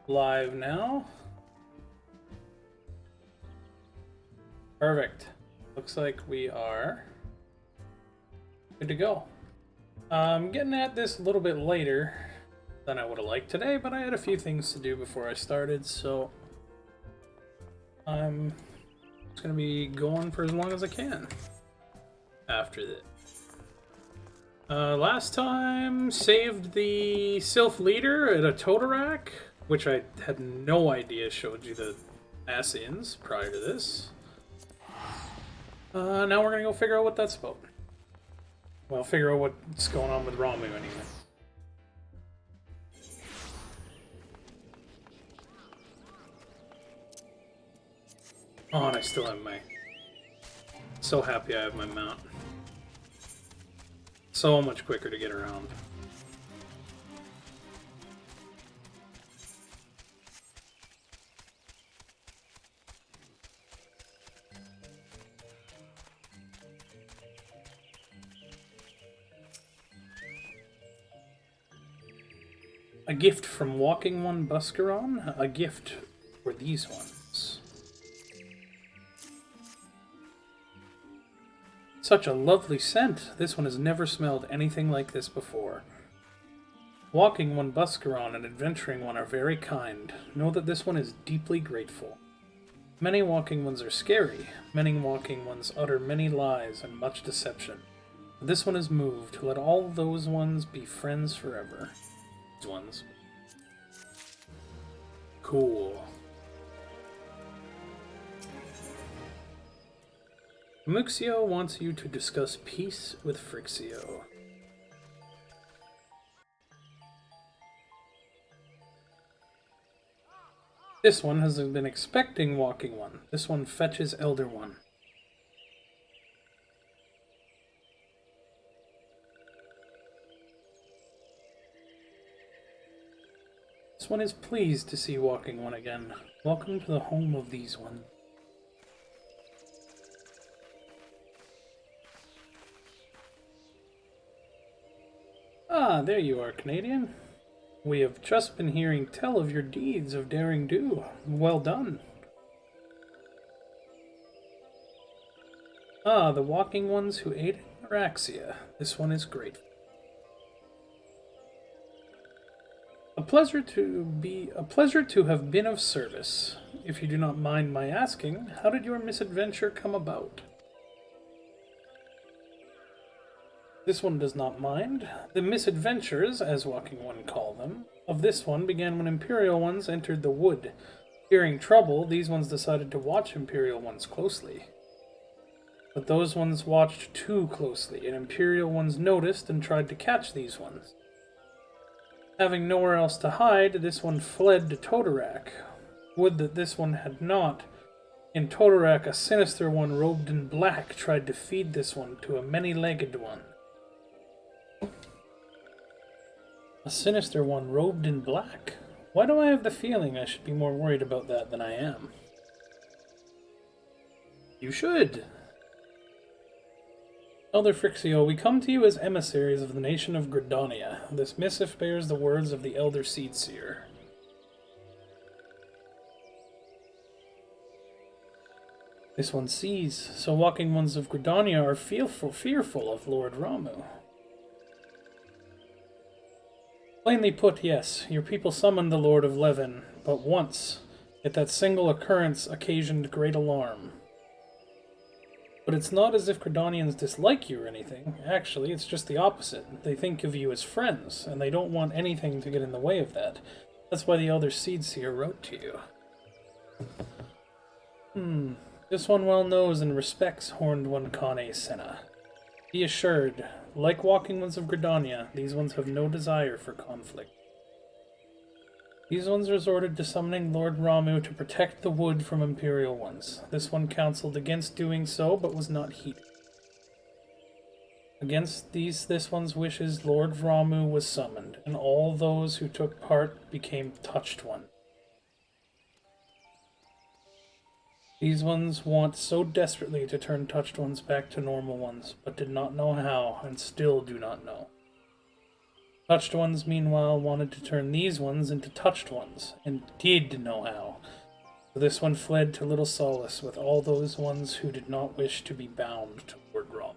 Live now. Perfect. Looks like we are good to go. I'm getting at this a little bit later than I would have liked today, but I had a few things to do before I started, so I'm just going to be going for as long as I can after this. Last time, saved the Sylph leader at a Totorak, which I had no idea showed you the Ascians prior to this. Now we're gonna go figure out what that's about. Well, figure out what's going on with Ramu anyway. Oh, and I still have my... So happy I have my mount. So much quicker to get around. A gift from Walking One Buscaron? A gift for these ones. Such a lovely scent. This one has never smelled anything like this before. Walking One Buscaron and Adventuring One are very kind. Know that this one is deeply grateful. Many Walking Ones are scary. Many Walking Ones utter many lies and much deception. But this one is moved. Let all those ones be friends forever. These ones. Cool. Muxio wants you to discuss peace with Frixio. This one has been expecting Walking One. This one fetches Elder One. This one is pleased to see Walking One again. Welcome to the home of these ones. Ah, there you are, Canadian. We have just been hearing tell of your deeds of daring do. Well done. Ah, the Walking Ones who aided Araxia. This one is grateful. A pleasure to have been of service. If you do not mind my asking, how did your misadventure come about? This one does not mind. The misadventures, as Walking One call them, of this one began when Imperial Ones entered the wood. Fearing trouble, these ones decided to watch Imperial Ones closely. But those ones watched too closely, and Imperial Ones noticed and tried to catch these ones. Having nowhere else to hide, this one fled to Totorak. Would that this one had not. In Totorak, a sinister one robed in black tried to feed this one to a many-legged one. A sinister one robed in black? Why do I have the feeling I should be more worried about that than I am? You should! Elder Frixio, we come to you as emissaries of the nation of Gridania. This missive bears the words of the Elder Seedseer. This one sees, so Walking Ones of Gridania are fearful of Lord Ramu. Plainly put, yes, your people summoned the Lord of Levin, but once, yet that single occurrence occasioned great alarm. But it's not as if Gridanians dislike you or anything. Actually, it's just the opposite. They think of you as friends, and they don't want anything to get in the way of that. That's why the Elder Seedseer wrote to you. This one well knows and respects Horned One Kane Senna. Be assured, like Walking Ones of Gridania, these ones have no desire for conflict. These ones resorted to summoning Lord Ramu to protect the wood from Imperial Ones. This one counseled against doing so, but was not heeded. Against this one's wishes, Lord Ramu was summoned, and all those who took part became Touched One. These ones want so desperately to turn Touched Ones back to normal ones, but did not know how, and still do not know. Touched ones, meanwhile, wanted to turn these ones into touched ones, and did know how. So this one fled to little solace with all those ones who did not wish to be bound to Lord Rom.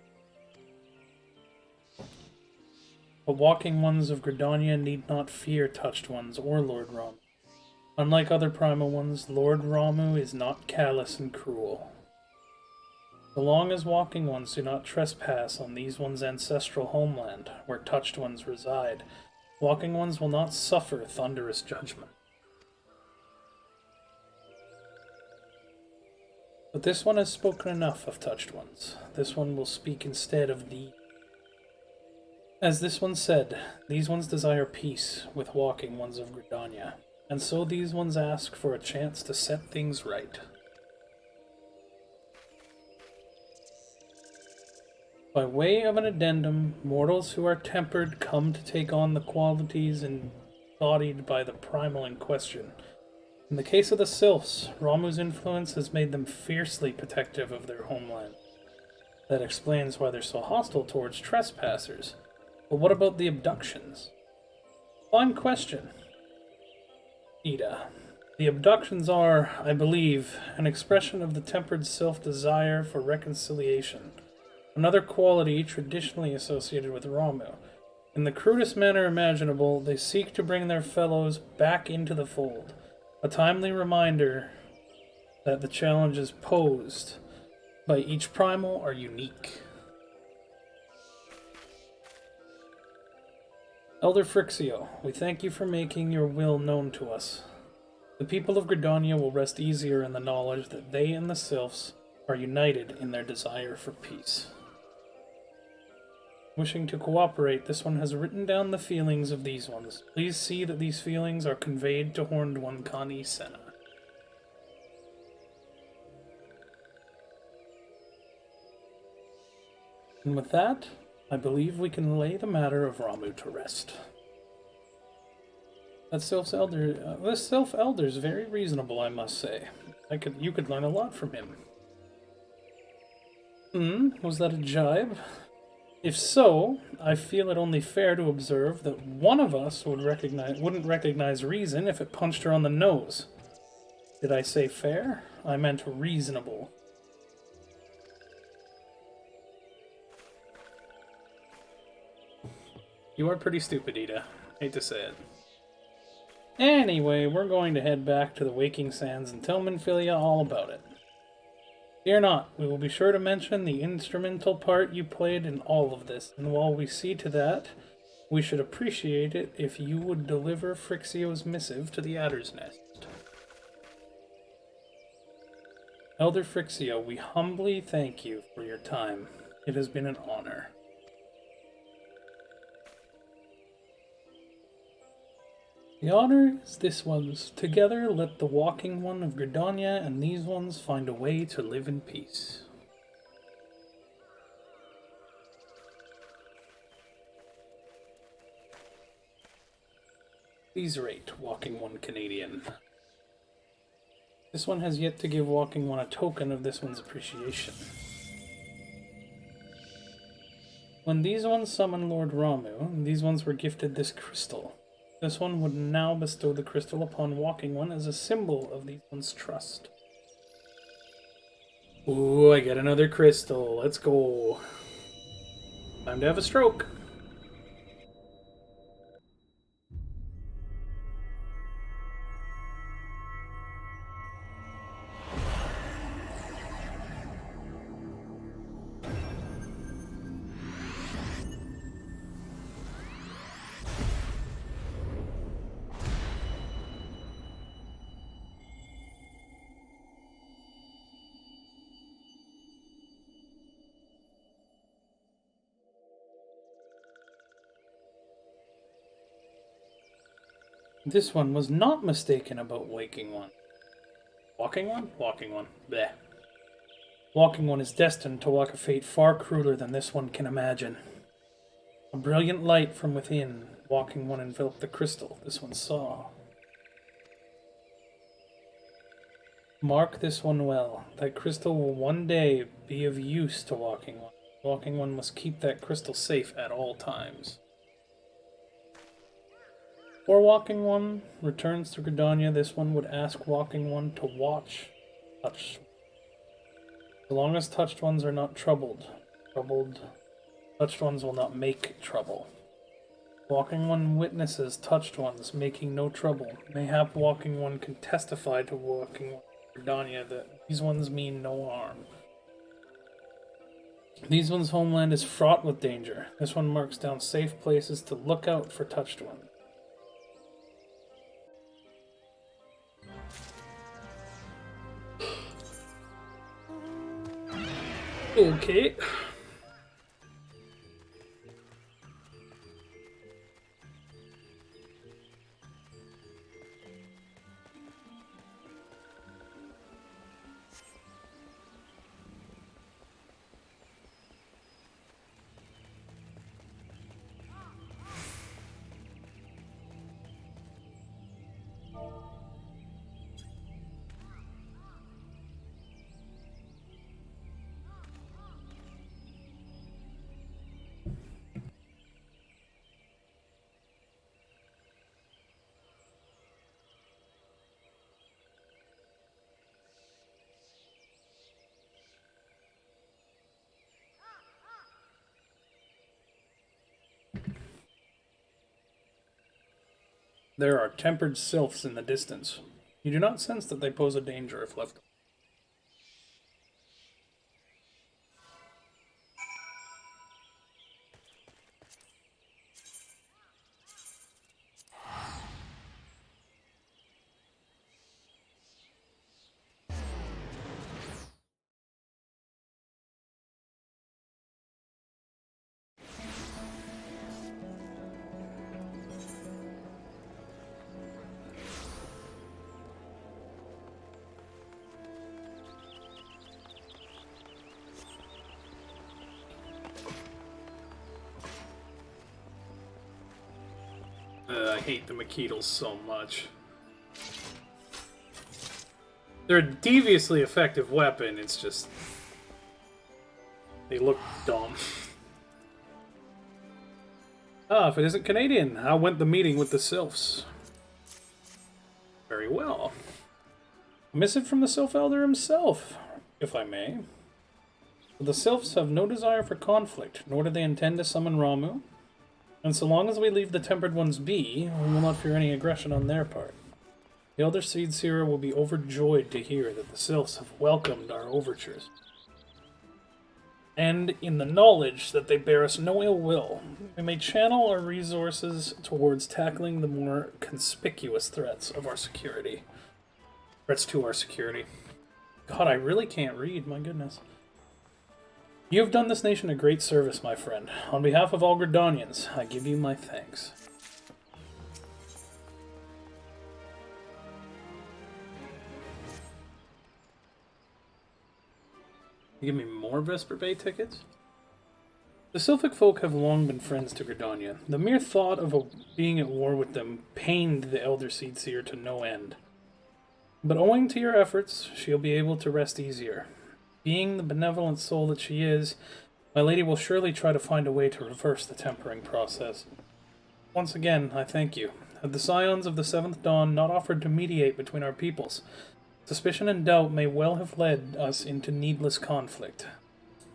But walking ones of Gridania need not fear touched ones or Lord Ramu. Unlike other primal ones, Lord Ramu is not callous and cruel. So long as walking ones do not trespass on these ones' ancestral homeland, where touched ones reside, walking ones will not suffer thunderous judgment. But this one has spoken enough of touched ones. This one will speak instead of thee. As this one said, these ones desire peace with walking ones of Gridania, and so these ones ask for a chance to set things right. By way of an addendum, mortals who are tempered come to take on the qualities embodied by the primal in question. In the case of the Sylphs, Ramu's influence has made them fiercely protective of their homeland. That explains why they're so hostile towards trespassers. But what about the abductions? Fine question. Ida. The abductions are, I believe, an expression of the tempered Sylph desire for reconciliation, another quality traditionally associated with Ramu. In the crudest manner imaginable, they seek to bring their fellows back into the fold, a timely reminder that the challenges posed by each primal are unique. Elder Frixio, we thank you for making your will known to us. The people of Gridania will rest easier in the knowledge that they and the Sylphs are united in their desire for peace. Wishing to cooperate, this one has written down the feelings of these ones. Please see that these feelings are conveyed to Horned One Kani Senna. And with that, I believe we can lay the matter of Ramu to rest. That this Sylph Elder is very reasonable, I must say. You could learn a lot from him. Was that a jibe? If so, I feel it only fair to observe that one of us wouldn't recognize reason if it punched her on the nose. Did I say fair? I meant reasonable. You are pretty stupid, Ida. Hate to say it. Anyway, we're going to head back to the Waking Sands and tell Minfilia all about it. Fear not, we will be sure to mention the instrumental part you played in all of this, and while we see to that, we should appreciate it if you would deliver Frixio's missive to the Adder's Nest. Elder Frixio, we humbly thank you for your time. It has been an honor. The honor is this one's. Together let the walking one of Gridania and these ones find a way to live in peace. Please rate Walking One Canadian. This one has yet to give Walking One a token of this one's appreciation. When these ones summoned Lord Ramu, these ones were gifted this crystal. This one would now bestow the crystal upon Walking One as a symbol of these one's trust. Ooh, I get another crystal. Let's go. Time to have a stroke. This one was not mistaken about Waking One. Walking One? Walking One. Bleh. Walking One is destined to walk a fate far crueler than this one can imagine. A brilliant light from within, Walking One enveloped the crystal this one saw. Mark this one well. That crystal will one day be of use to Walking One. Walking One must keep that crystal safe at all times. Or Walking One returns to Gridania. This one would ask Walking One to watch touched. So long as touched ones are not troubled, touched ones will not make trouble. Walking One witnesses touched ones making no trouble. Mayhap Walking One can testify to Walking One Gridania that these ones mean no harm. These ones' homeland is fraught with danger. This one marks down safe places to look out for touched ones. Okay. There are tempered sylphs in the distance. You do not sense that they pose a danger if left. I hate the Makitals so much. They're a deviously effective weapon, it's just... they look dumb. If it isn't Canadian, how went the meeting with the Sylphs? Very well. A missive from the Sylph Elder himself, if I may. The Sylphs have no desire for conflict, nor do they intend to summon Ramu. And so long as we leave the Tempered Ones be, we will not fear any aggression on their part. The Elder Seed Seer will be overjoyed to hear that the Sylphs have welcomed our overtures. And in the knowledge that they bear us no ill will, we may channel our resources towards tackling the more conspicuous threats of our security. Threats to our security. God, I really can't read, my goodness. You have done this nation a great service, my friend. On behalf of all Gridanians, I give you my thanks. You give me more Vesper Bay tickets? The Sylphic folk have long been friends to Gridania. The mere thought of being at war with them pained the Elder Seed Seer to no end. But owing to your efforts, she'll be able to rest easier. Being the benevolent soul that she is, my lady will surely try to find a way to reverse the tempering process. Once again, I thank you. Had the Scions of the Seventh Dawn not offered to mediate between our peoples, suspicion and doubt may well have led us into needless conflict.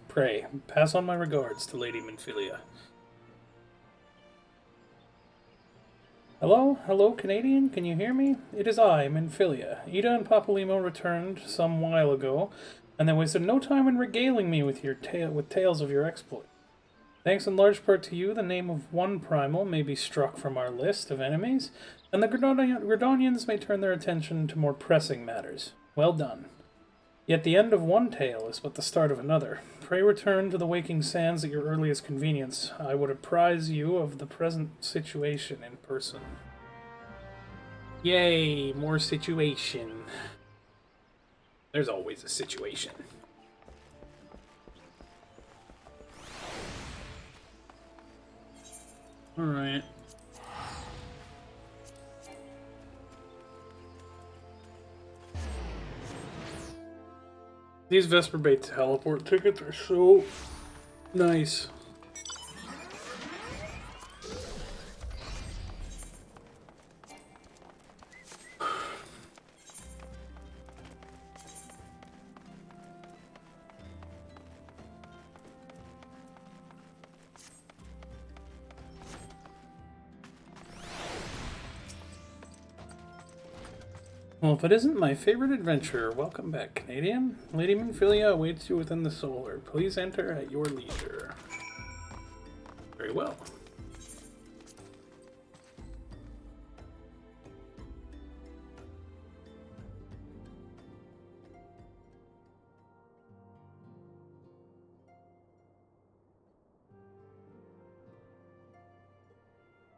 Pray, pass on my regards to Lady Minfilia. Hello, Canadian, can you hear me? It is I, Minfilia. Ida and Papalimo returned some while ago, and they wasted no time in regaling me with tales of your exploit. Thanks in large part to you, the name of one primal may be struck from our list of enemies, and the Gridanians may turn their attention to more pressing matters. Well done. Yet the end of one tale is but the start of another. Pray return to the waking sands at your earliest convenience. I would apprise you of the present situation in person. Yay, more situation. There's always a situation. Alright. These Vesper Bay teleport tickets are so nice. Well, if it isn't my favorite adventurer, welcome back, Canadian. Lady Minfilia awaits you within the solar. Please enter at your leisure. Very well.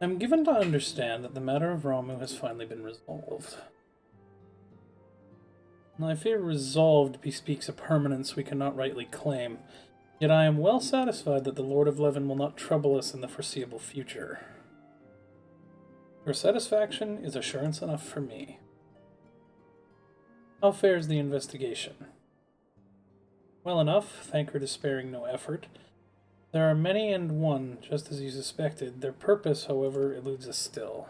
I'm given to understand that the matter of Ramu has finally been resolved. I fear resolved bespeaks a permanence we cannot rightly claim, yet I am well satisfied that the Lord of Leven will not trouble us in the foreseeable future. Your satisfaction is assurance enough for me. How fares the investigation? Well enough, Thancred is sparing no effort. There are many and one, just as you suspected. Their purpose, however, eludes us still.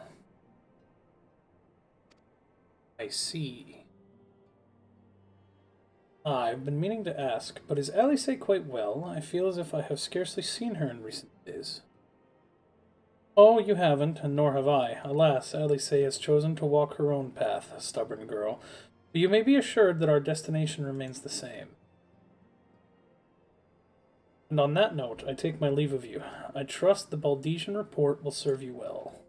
I see. I've been meaning to ask, but is Alice quite well? I feel as if I have scarcely seen her in recent days. Oh, you haven't, and nor have I. Alas, Alice has chosen to walk her own path, a stubborn girl. But you may be assured that our destination remains the same. And on that note, I take my leave of you. I trust the Baldesian report will serve you well.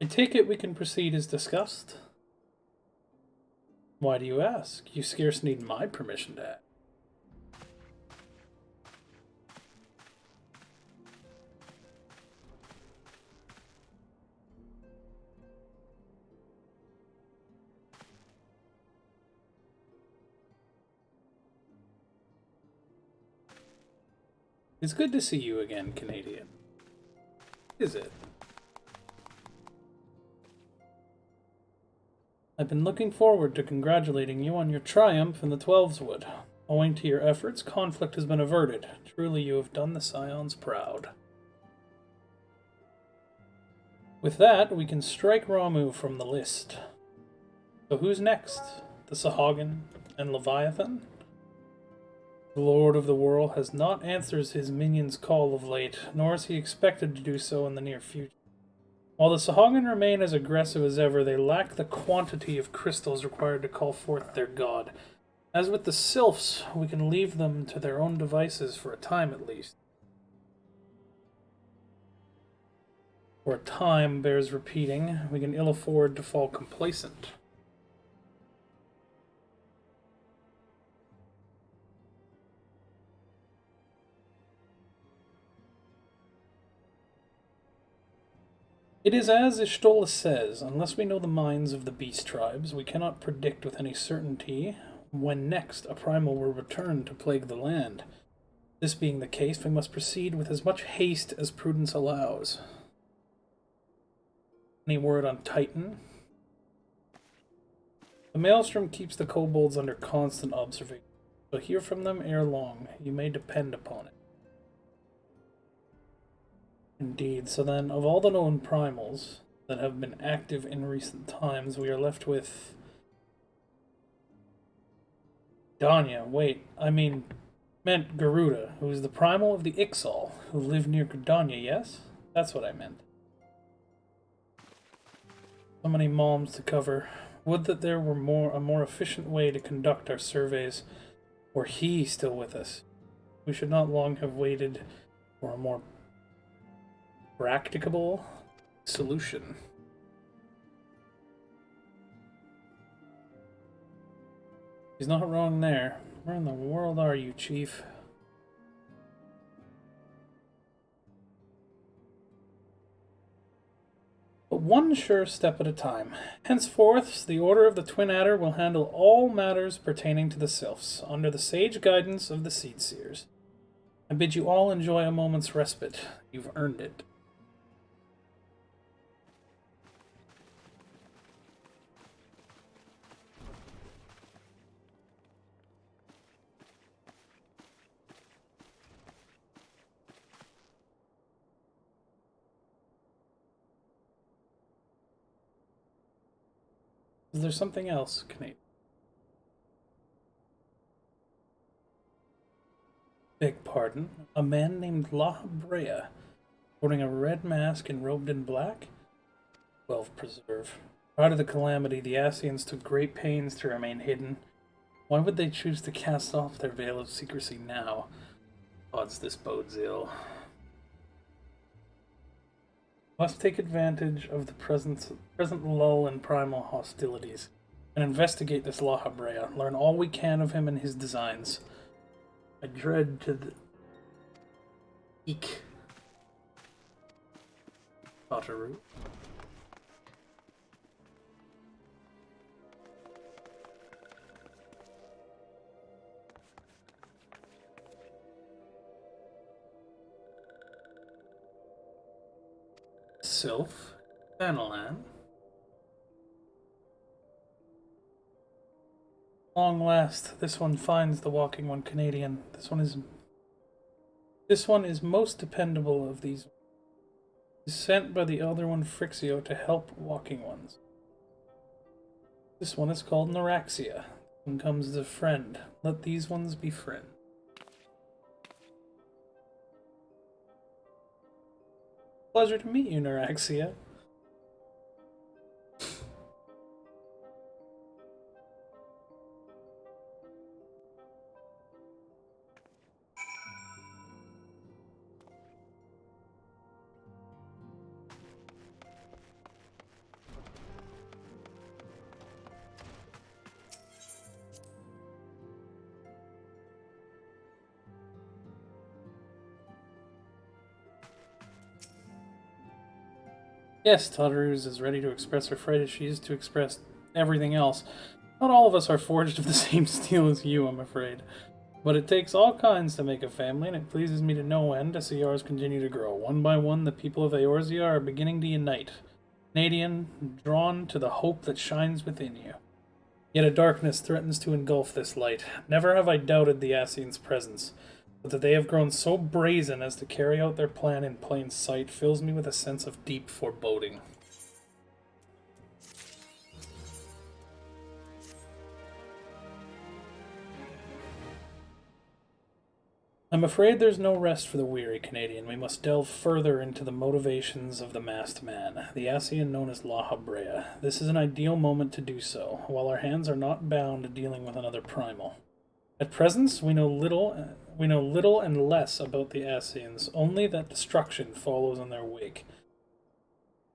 I take it we can proceed as discussed? Why do you ask? You scarce need my permission to act. It's good to see you again, Canadian. Is it? I've been looking forward to congratulating you on your triumph in the Twelveswood. Owing to your efforts, conflict has been averted. Truly, you have done the Scions proud. With that, we can strike Ramu from the list. So who's next? The Sahagin and Leviathan? The Lord of the World has not answered his minions' call of late, nor is he expected to do so in the near future. While the Sahagin remain as aggressive as ever, they lack the quantity of crystals required to call forth their god. As with the Sylphs, we can leave them to their own devices for a time at least. For a time bears repeating, we can ill afford to fall complacent. It is as Ishtola says, unless we know the minds of the beast tribes, we cannot predict with any certainty when next a primal will return to plague the land. This being the case, we must proceed with as much haste as prudence allows. Any word on Titan? The Maelstrom keeps the kobolds under constant observation, so hear from them ere long. You may depend upon it. Indeed, so then, of all the known primals that have been active in recent times, we are left with... meant Garuda, who is the primal of the Ixal, who live near Gridania, yes? That's what I meant. So many malms to cover. Would that there were a more efficient way to conduct our surveys, were he still with us. We should not long have waited for a more practicable solution. He's not wrong there. Where in the world are you, Chief? But one sure step at a time. Henceforth, the Order of the Twin Adder will handle all matters pertaining to the Sylphs, under the sage guidance of the Seed Seers. I bid you all enjoy a moment's respite. You've earned it. Is there something else, Canadian? Beg pardon? A man named La Brea. Sporting a red mask and robed in black? 12 preserve. Prior to the calamity, the Ascians took great pains to remain hidden. Why would they choose to cast off their veil of secrecy now? Odds this bodes ill. Must take advantage of the present lull in primal hostilities and investigate this La Habrea. Learn all we can of him and his designs. I dread to the eek. Otteru. Sylph, THANALAN. Long last, this one finds the walking one Canadian. This one is most dependable of these. Is sent by the elder one Frixio to help walking ones. This one is called Neuraxia. One comes as a friend. Let these ones be friends. Pleasure to meet you, Neuraxia. Yes, Totteru is as ready to express her fright as she is to express everything else. Not all of us are forged of the same steel as you, I'm afraid. But it takes all kinds to make a family, and it pleases me to no end to see ours continue to grow. One by one, the people of Eorzea are beginning to unite. Canadian, drawn to the hope that shines within you. Yet a darkness threatens to engulf this light. Never have I doubted the Ascians' presence. But that they have grown so brazen as to carry out their plan in plain sight fills me with a sense of deep foreboding. I'm afraid there's no rest for the weary Canadian. We must delve further into the motivations of the masked man, the Ascian known as La Habrea. This is an ideal moment to do so, while our hands are not bound to dealing with another primal. At present, we know little and less about the Ascians, only that destruction follows in their wake.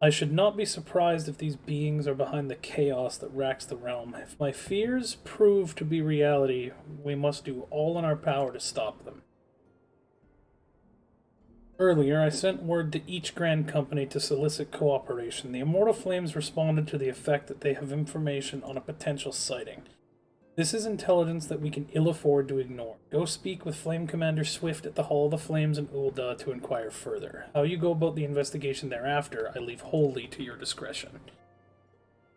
I should not be surprised if these beings are behind the chaos that racks the realm. If my fears prove to be reality, we must do all in our power to stop them. Earlier, I sent word to each Grand Company to solicit cooperation. The Immortal Flames responded to the effect that they have information on a potential sighting. This is intelligence that we can ill afford to ignore. Go speak with Flame Commander Swift at the Hall of the Flames in Ul'dah to inquire further. How you go about the investigation thereafter, I leave wholly to your discretion.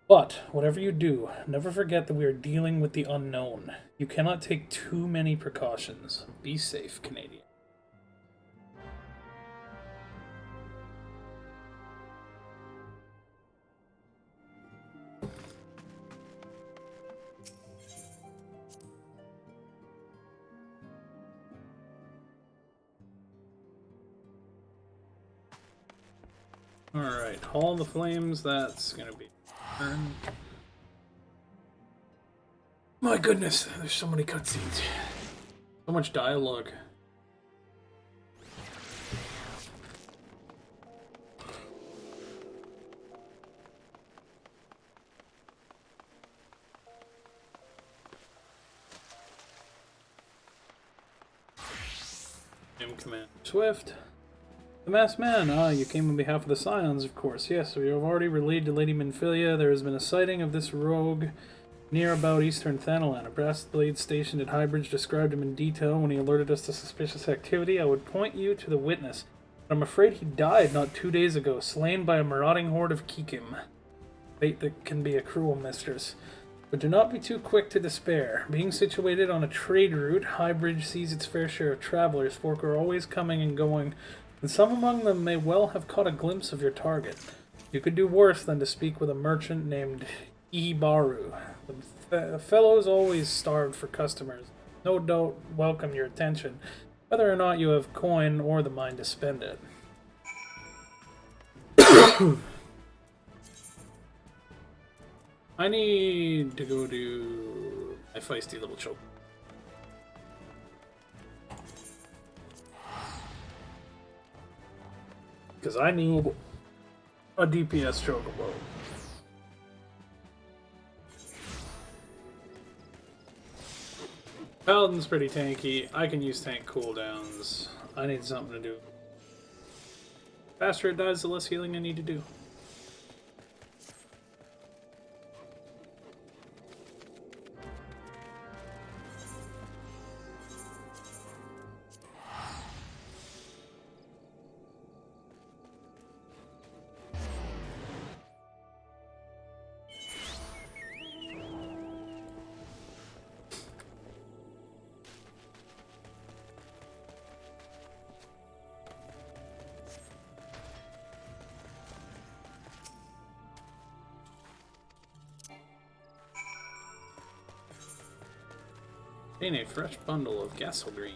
But, whatever you do, never forget that we are dealing with the unknown. You cannot take too many precautions. Be safe, Canadian. Alright, Hall of the Flames, that's gonna be turn. My goodness, there's so many cutscenes. So much dialogue. Commander Swift. The Masked Man, you came on behalf of the Scions, of course. Yes, we have already relayed to Lady Minfilia there has been a sighting of this rogue near about eastern THANALAN. A brass blade stationed at Highbridge described him in detail when he alerted us to suspicious activity. I would point you to the witness, but I'm afraid he died not 2 days ago, slain by a marauding horde of Kikim. Fate that can be a cruel mistress. But do not be too quick to despair. Being situated on a trade route, Highbridge sees its fair share of travelers. Folk are always coming and going, and some among them may well have caught a glimpse of your target. You could do worse than to speak with a merchant named Ihibaru. The fellow's always starved for customers. No doubt welcome your attention, whether or not you have coin or the mind to spend it. I need to go to my feisty little choke. Because I need a DPS chocobo. Paladin's pretty tanky. I can use tank cooldowns. I need something to do. The faster it dies, the less healing I need to do. In a fresh bundle of Gassel Green.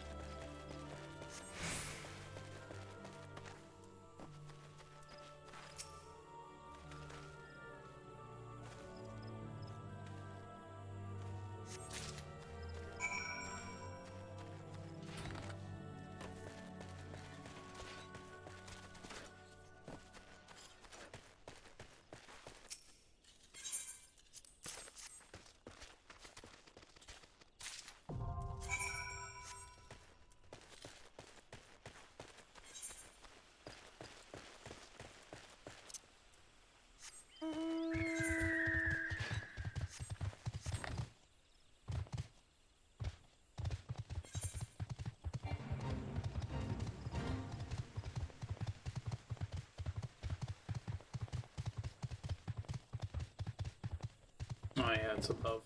Oh yeah, it's above.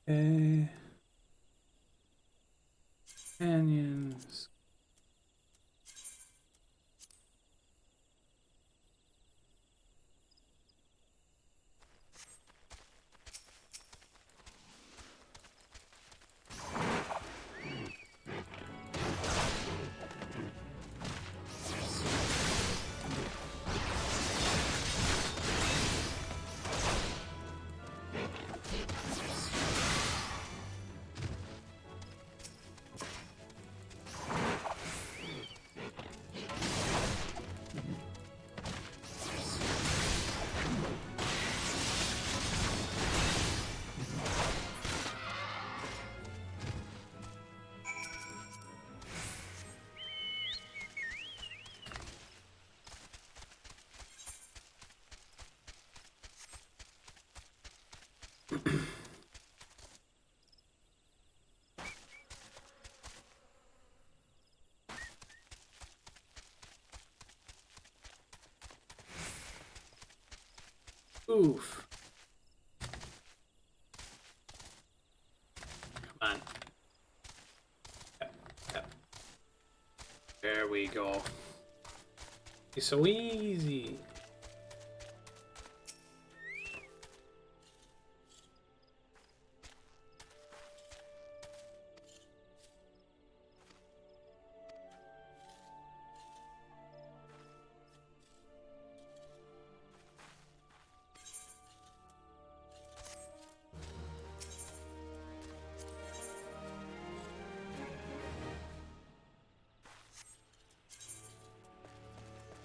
Okay. Canyons. Oof. Come on. Yep, yep. There we go. It's so easy.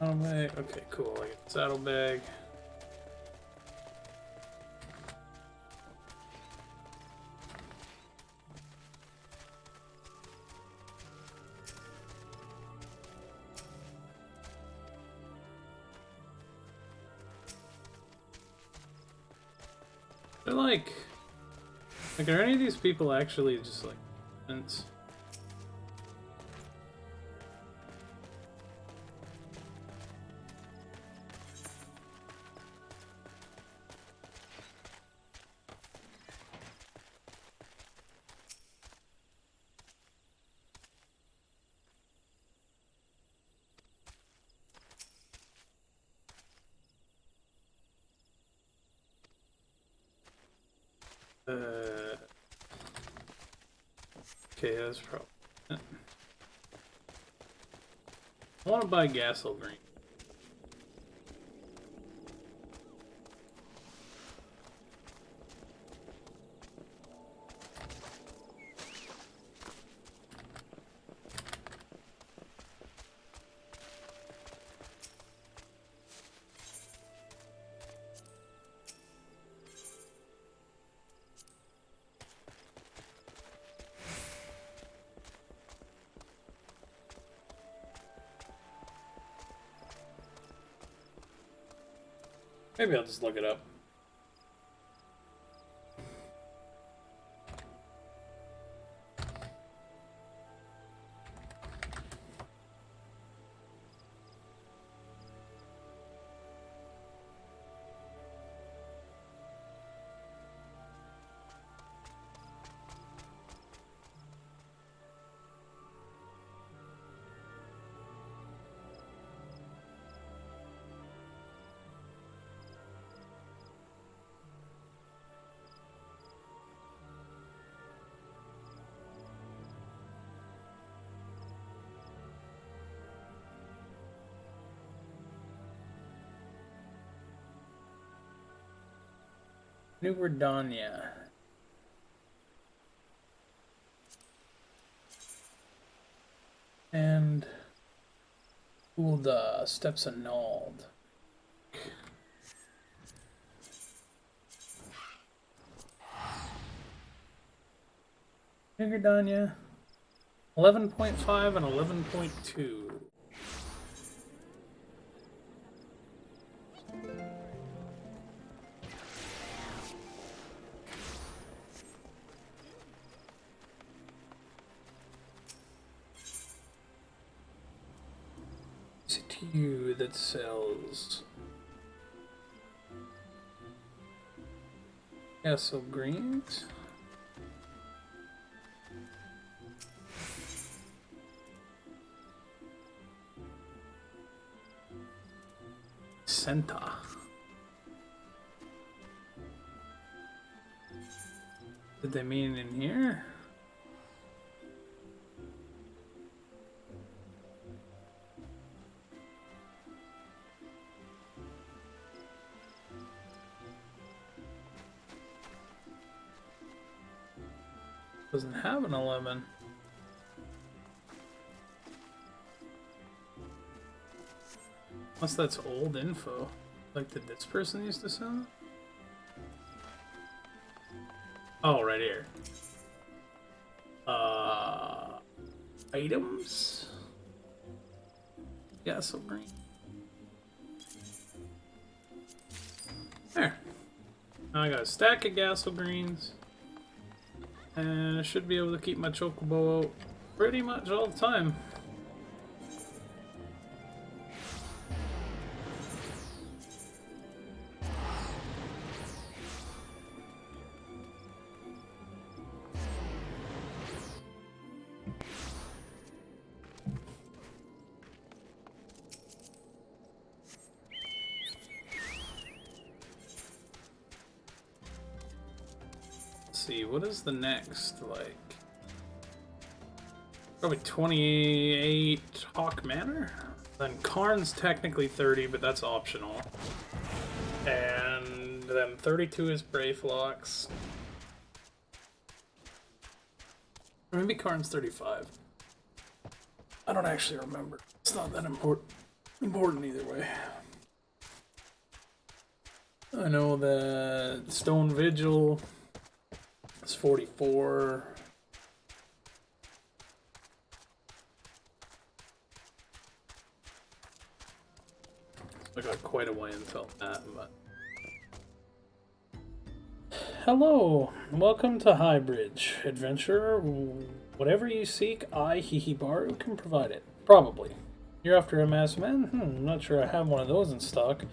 Saddlebag. Okay, cool. I get the saddlebag. They're like, are any of these people actually just like, fence? Okay, that's probably it. I want to buy Gassel Green. Maybe I'll just look it up. New Redania. And Ulda, Steps of NALD. New Redania. 11.5 and 11.2. Is it you that sells? Castle Greens. Senta. Did they mean in here? Doesn't have an 11. Unless that's old info. Like, did this person used to sell it? Oh, right here. Items? Gassel Green. There. Now I got a stack of Gassel Greens. And I should be able to keep my Chocobo out pretty much all the time. See, what is the next, like, probably 28 Hawk Manor? Then Karn's technically 30, but that's optional. And then 32 is Brayflocks. Or maybe Karn's 35. I don't actually remember. It's not that important. Important either way. I know that Stone Vigil is 44. I got quite a way until that, but... Hello, welcome to Highbridge. Adventurer, whatever you seek, I, Hihibaru, can provide it. Probably. You're after a masked man? I'm not sure I have one of those in stock.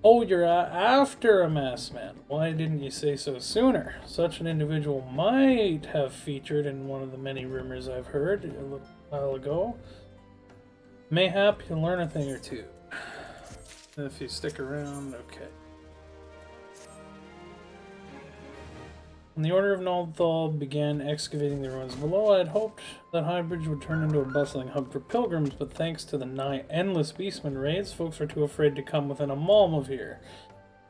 Oh, you're after a masked man. Why didn't you say so sooner? Such an individual might have featured in one of the many rumors I've heard a little while ago. Mayhap you'll learn a thing or two. If you stick around, okay. When the Order of NALD began excavating the ruins below, I had hoped that Highbridge would turn into a bustling hub for pilgrims, but thanks to the nigh endless beastman raids, folks are too afraid to come within a malm of here.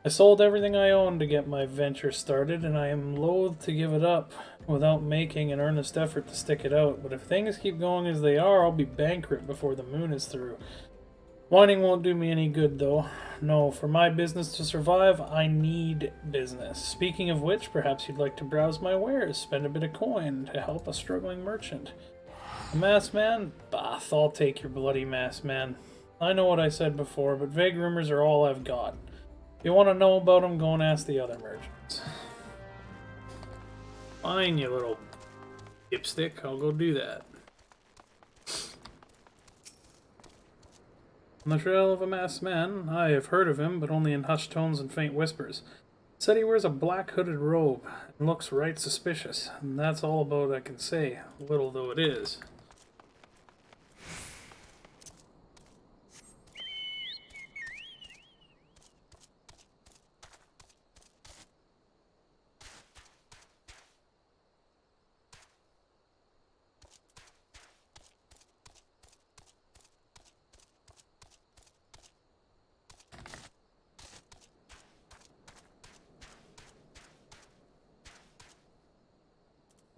I sold everything I owned to get my venture started, and I am loath to give it up without making an earnest effort to stick it out, but if things keep going as they are, I'll be bankrupt before the moon is through. Whining won't do me any good, though. No, for my business to survive, I need business. Speaking of which, perhaps you'd like to browse my wares, spend a bit of coin to help a struggling merchant. A masked man? Bah, I'll take your bloody masked man. I know what I said before, but vague rumors are all I've got. If you want to know about them, go and ask the other merchants. Fine, you little dipstick. I'll go do that. On the trail of a masked man, I have heard of him, but only in hushed tones and faint whispers. Said he wears a black hooded robe and looks right suspicious, and that's all about I can say, little though it is.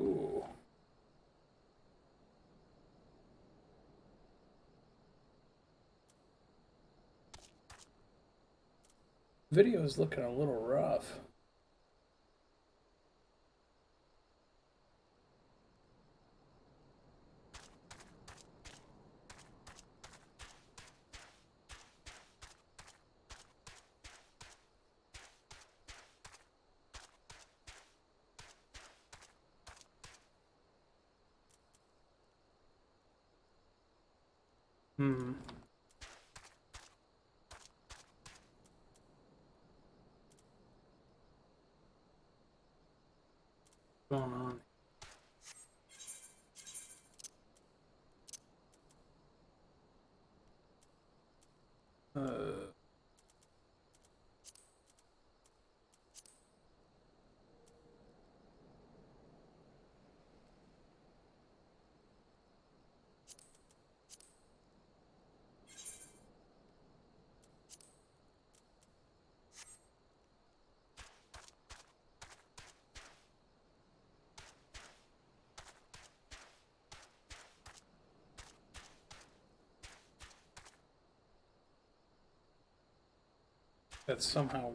Ooh. Video's looking a little rough. Hmm. What's going on? That's somehow...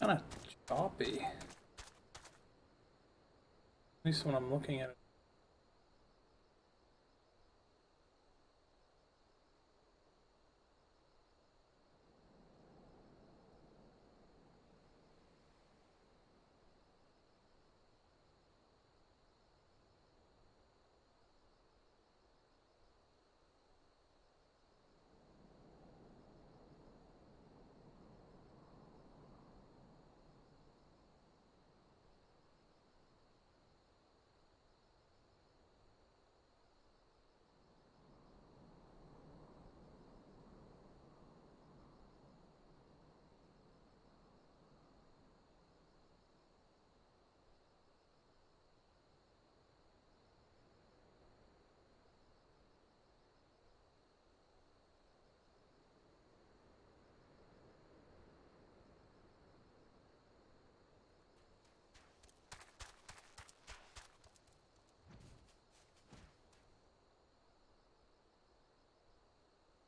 kind of choppy. At least when I'm looking at it.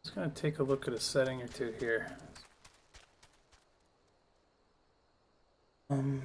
Just gonna take a look at a setting or two here. Um,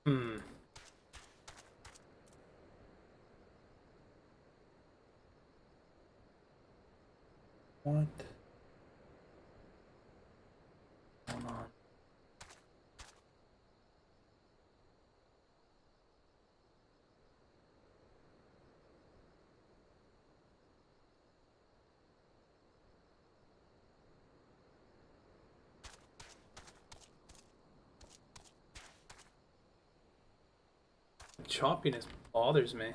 hmm. What? Hold on. Choppiness bothers me.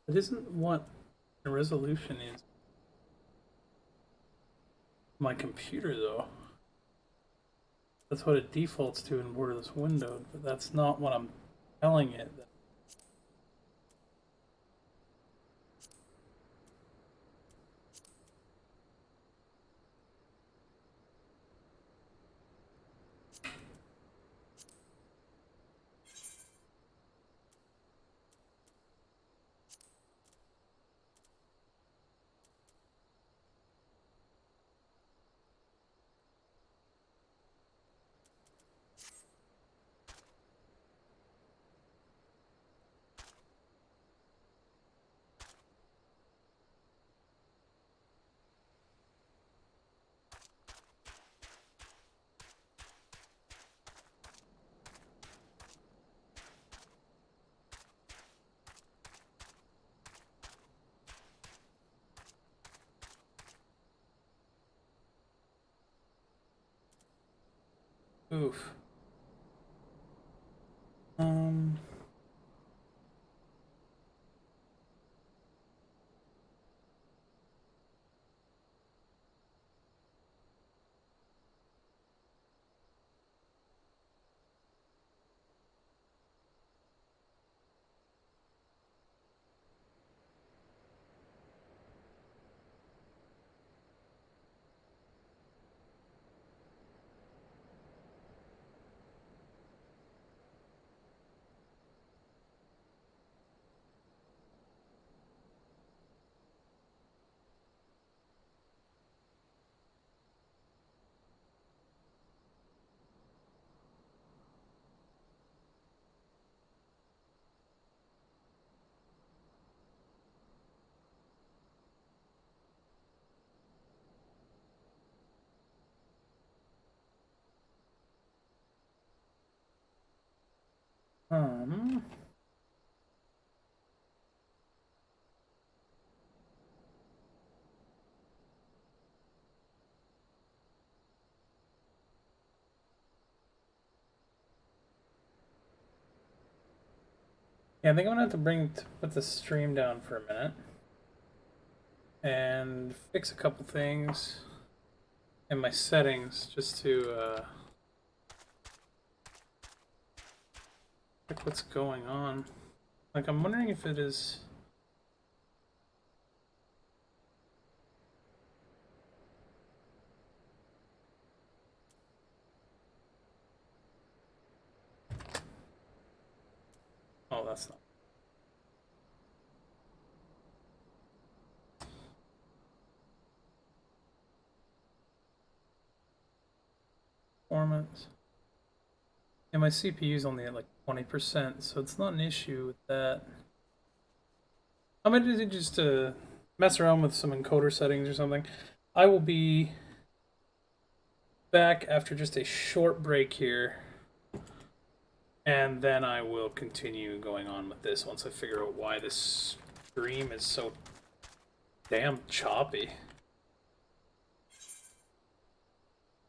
It isn't what the resolution is. My computer, though. That's what it defaults to in borderless windowed, but that's not what I'm telling it. Oof. Um. Um. Yeah, I think I'm gonna have to put the stream down for a minute and fix a couple things in my settings just to check what's going on. Like, I'm wondering if it is. Oh, that's not. Performance. And my CPU is only at like 20%, so it's not an issue with that. I'm gonna just mess around with some encoder settings or something. I will be back after just a short break here, and then I will continue going on with this once I figure out why this stream is so damn choppy.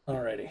Alrighty.